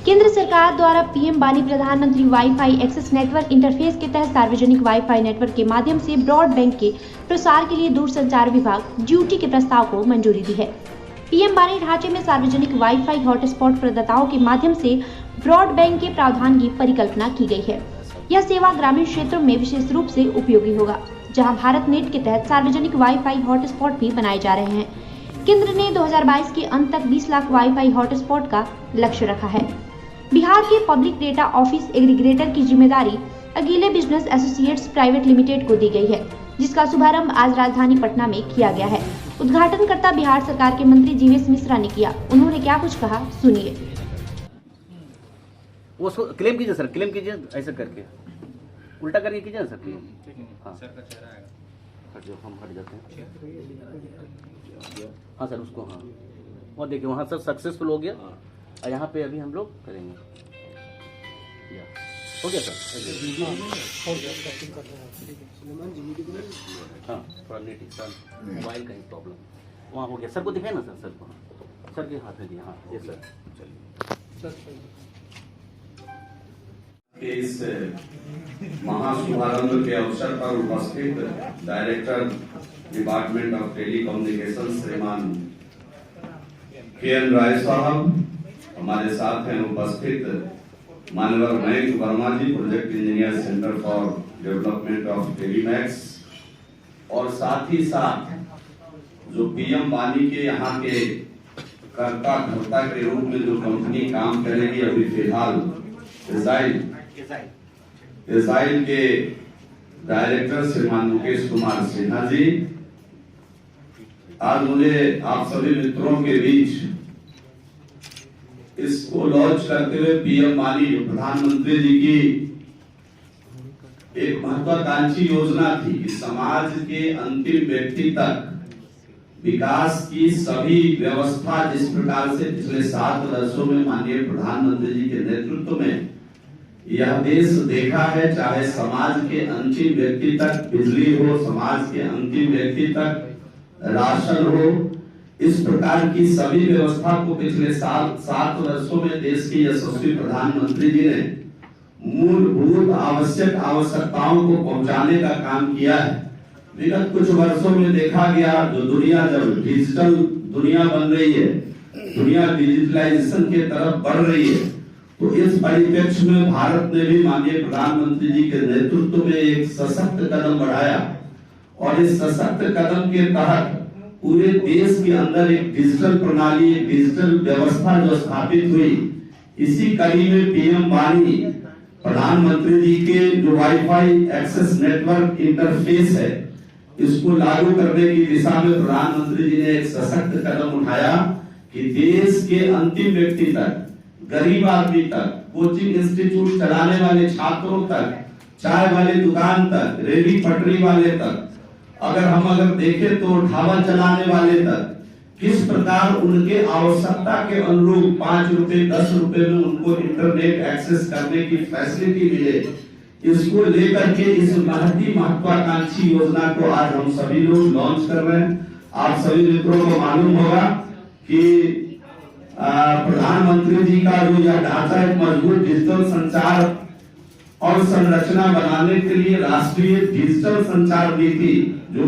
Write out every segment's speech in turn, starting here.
केंद्र सरकार द्वारा पीएम वाणी प्रधानमंत्री वाईफाई एक्सेस नेटवर्क इंटरफेस के तहत सार्वजनिक वाईफाई नेटवर्क के माध्यम से ब्रॉडबैंड के प्रसार के लिए दूरसंचार विभाग ड्यूटी के प्रस्ताव को मंजूरी दी है। पीएम वाणी ढांचे में सार्वजनिक वाईफाई हॉटस्पॉट प्रदाताओं के माध्यम से ब्रॉडबैंड के प्रावधान की परिकल्पना की गई है। यह सेवा ग्रामीण क्षेत्रों में विशेष रूप से उपयोगी होगा, जहां भारत नेट के तहत सार्वजनिक वाईफाई हॉटस्पॉट भी बनाए जा रहे हैं। केंद्र ने 2022 के अंत तक 20 लाख वाईफाई हॉटस्पॉट का लक्ष्य रखा है। बिहार के पब्लिक डेटा ऑफिस एग्रीगेटर की जिम्मेदारी अकेले बिजनेस एसोसिएट्स प्राइवेट लिमिटेड को दी गई है, जिसका शुभारंभ आज राजधानी पटना में किया गया है। उद्घाटनकर्ता बिहार सरकार के मंत्री जीवेश मिश्रा ने किया। उन्होंने क्या कुछ कहा, सुनिए। वो क्लेम कीजिए सर, क्लेम कीजिए, ऐसा करके उल्टा करके कीजिए ना सर क्लेम। हाँ सर का चेहरा आएगा, हट जाओ, हम हट जाते हैं। हाँ सर उसको, हाँ वो देखिए वहाँ सर सक्सेसफुल हो गया और यहाँ पे अभी हम लोग करेंगे। हो गया सर? हाँ थोड़ा नेट मोबाइल का ही प्रॉब्लम वहाँ हो गया। सर को दिखाए ना सर, सर को, सर के हाथ में दिया। हाँ ये सर चलिए। इस महाशुभारंभ के अवसर पर उपस्थित डायरेक्टर डिपार्टमेंट ऑफ टेलीकम्युनिकेशन श्रीमान के.एन. राय साहब, हमारे साथ हैं उपस्थित मानवर Mayank Verma ji, project engineer, centre for development of telematics, और साथ ही साथ जो पीएम वाणी के यहाँ के कर्ता धर्ता के रूप में जो कंपनी काम करेगी अभी फिलहाल इज़राइल के डायरेक्टर श्रीमान मुकेश कुमार सिन्हा जी, आज मुझे आप सभी मित्रों के बीच इसको लॉन्च करते हुए पीएम वाणी प्रधानमंत्री जी की एक महत्वाकांक्षी योजना थी कि समाज के अंतिम व्यक्ति तक विकास की सभी व्यवस्था जिस प्रकार से पिछले 7 वर्षों में माननीय प्रधानमंत्री जी के नेतृत्व में यह देश देखा है, चाहे समाज के अंतिम व्यक्ति तक बिजली हो, समाज के अंतिम व्यक्ति तक राशन हो, इस प्रकार की सभी व्यवस्था को पिछले 7 वर्षों में देश के यशस्वी प्रधानमंत्री जी ने मूलभूत आवश्यकताओं को पहुंचाने का काम किया है। विगत कुछ वर्षों में देखा गया, जो दुनिया जब डिजिटल दुनिया बन रही है, दुनिया डिजिटलाइजेशन के तरफ बढ़ रही है, तो इस परिप्रेक्ष्य में भारत ने भी माननीय प्रधानमंत्री जी के नेतृत्व में एक सशक्त कदम बढ़ाया और इस सशक्त कदम के तहत पूरे देश के अंदर एक डिजिटल प्रणाली, एक डिजिटल व्यवस्था जो स्थापित हुई, इसी कड़ी में पीएम वाणी प्रधानमंत्री जी के जो वाईफाई एक्सेस नेटवर्क इंटरफेस है, इसको लागू करने की दिशा में प्रधानमंत्री जी ने एक सशक्त कदम उठाया कि देश के अंतिम व्यक्ति तक, गरीब आदमी तक, कोचिंग इंस्टीट्यूट चलाने वाले छात्रों तक, चाय वाले दुकान तक, रेडी पटरी वाले तक, अगर देखें तो ढाबा चलाने वाले तक, किस प्रकार उनके आवश्यकता के अनुरूप 5 रुपए 10 रुपए में उनको इंटरनेट एक्सेस करने की फैसिलिटी मिले, इसको लेकर के इस महत्वाकांक्षी योजना को आज हम सभी लोग लॉन्च कर रहे हैं। आप सभी मित्रों को मालूम होगा कि प्रधानमंत्री जी का जो यह ढांचा एक मजबूत डिजिटल संचार और संरचना बनाने के लिए राष्ट्रीय डिजिटल संचार नीति जो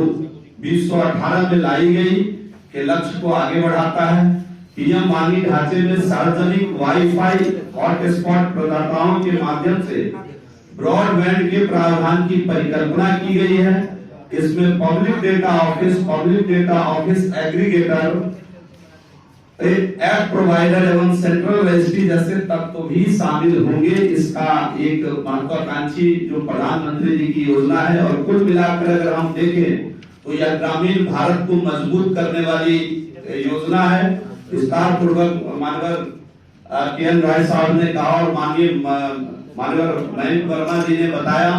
2018 में लाई गई के लक्ष्य को आगे बढ़ाता है। पीएम वाणी ढांचे में सार्वजनिक वाईफाई हॉटस्पॉट प्रदाताओं के माध्यम से ब्रॉडबैंड के प्रावधान की परिकल्पना की गई है। इसमें public data office aggregator, app provider एवं सेंट्रल रजिस्ट्री जैसे तत्व भी शामिल होंगे। इसका एक महत्वाकांक्षी जो प्रधानमंत्री जी की योजना है, और कुल मिलाकर अगर हम देखें तो यह ग्रामीण भारत को मजबूत करने वाली योजना है। विस्तार पूर्वक मानवर के.एन. राय साहब ने कहा और मानवर मयंक वर्मा जी ने बताया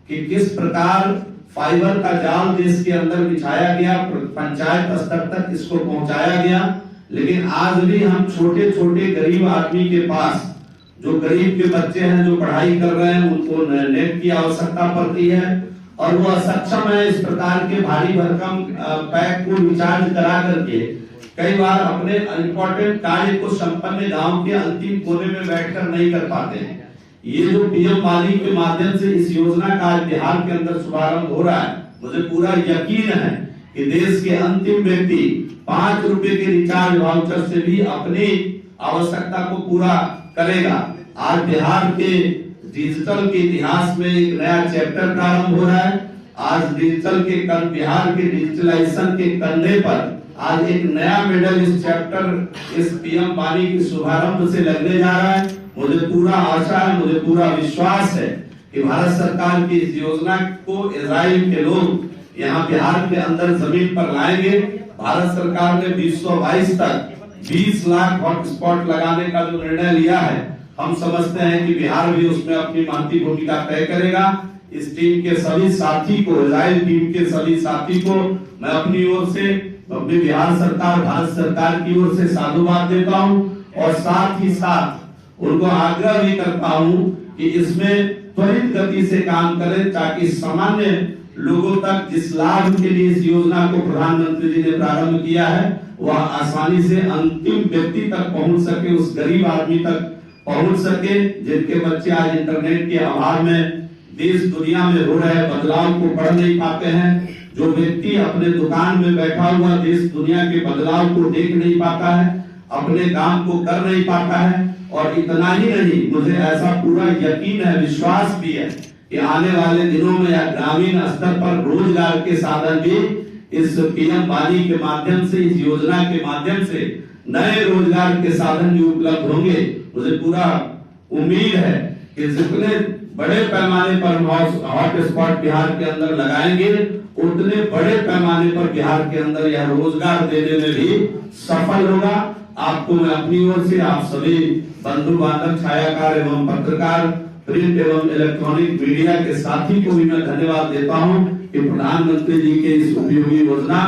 कि किस प्रकार फाइबर का जाल देश के अंदर बिछाया गया, पंचायत स्तर तक इसको पहुंचाया गया। लेकिन आज भी हम छोटे छोटे गरीब आदमी के पास, जो गरीब के बच्चे हैं जो पढ़ाई कर रहे हैं, उनको नेट की आवश्यकता पड़ती है और वो असक्षम है इस प्रकार के भारी भरकम पैक को रिचार्ज करा करके कई बार अपने इम्पोर्टेंट कार्य को संपन्न गांव के अंतिम कोने में बैठकर नहीं कर पाते हैं। ये जो पीएम वाणी के माध्यम से इस योजना का आज बिहार के अंदर शुभारंभ हो रहा है, मुझे पूरा यकीन है कि देश के अंतिम व्यक्ति 5 रुपए के रिचार्ज वाउचर से भी अपनी आवश्यकता को पूरा करेगा। आज बिहार के डिजिटल के इतिहास में एक नया चैप्टर प्रारंभ हो रहा है। आज डिजिटल के बिहार के डिजिटलाइजेशन के कंधे पर आज एक नया मेडल इस चैप्टर इस पीएम वाणी के शुभारंभ से लगने जा रहा है। मुझे पूरा आशा है, मुझे पूरा विश्वास है कि भारत सरकार की इस योजना को इजराइल के लोग यहाँ बिहार के अंदर जमीन पर लाएंगे। भारत सरकार ने 2022 तक 20 लाख हॉटस्पॉट लगाने का जो निर्णय लिया है, हम समझते हैं कि बिहार भी उसमें अपनी महत्वपूर्ण भूमिका तय करेगा। इस टीम के सभी साथी को, इजराइल टीम के सभी साथी को मैं अपनी ओर से, अपनी बिहार सरकार, भारत सरकार की ओर से साधुवाद देता हूँ और साथ ही साथ उनको आग्रह भी करता हूँ कि इसमें त्वरित गति से काम करें ताकि सामान्य लोगों तक जिस लाभ के लिए इस योजना को प्रधानमंत्री जी ने प्रारंभ किया है वह आसानी से अंतिम व्यक्ति तक पहुंच सके, उस गरीब आदमी तक पहुंच सके जिनके बच्चे आज इंटरनेट के अभाव में देश दुनिया में हो रहे बदलाव को पढ़ नहीं पाते हैं। जो व्यक्ति अपने दुकान में बैठा हुआ देश दुनिया के बदलाव को देख नहीं पाता है, अपने काम को कर नहीं पाता है। और इतना ही नहीं, मुझे ऐसा पूरा यकीन है, विश्वास भी है कि आने वाले दिनों में या ग्रामीण स्तर पर रोजगार के साधन भी इस पीएम वाणी के माध्यम से, इस योजना के माध्यम से नए रोजगार के साधन भी उपलब्ध होंगे। मुझे पूरा उम्मीद है कि जितने बड़े पैमाने पर हॉटस्पॉट बिहार के अंदर लगाएंगे उतने बड़े पैमाने पर बिहार के अंदर यह रोजगार देने में भी सफल होगा। आपको मैं अपनी ओर से, आप सभी बंधु बांधव, छायाकार एवं पत्रकार, प्रिंट एवं इलेक्ट्रॉनिक मीडिया के साथी को भी मैं धन्यवाद देता हूं कि प्रधानमंत्री जी के इस उपयोगी योजना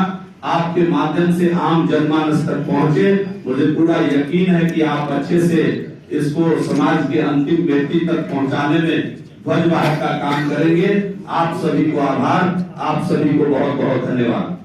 आपके माध्यम से आम जनमानस तक पहुंचे। मुझे पूरा यकीन है कि आप अच्छे से इसको समाज के अंतिम व्यक्ति तक पहुंचाने में ध्वजवाहक का काम करेंगे। आप सभी को आभार, आप सभी को बहुत बहुत धन्यवाद।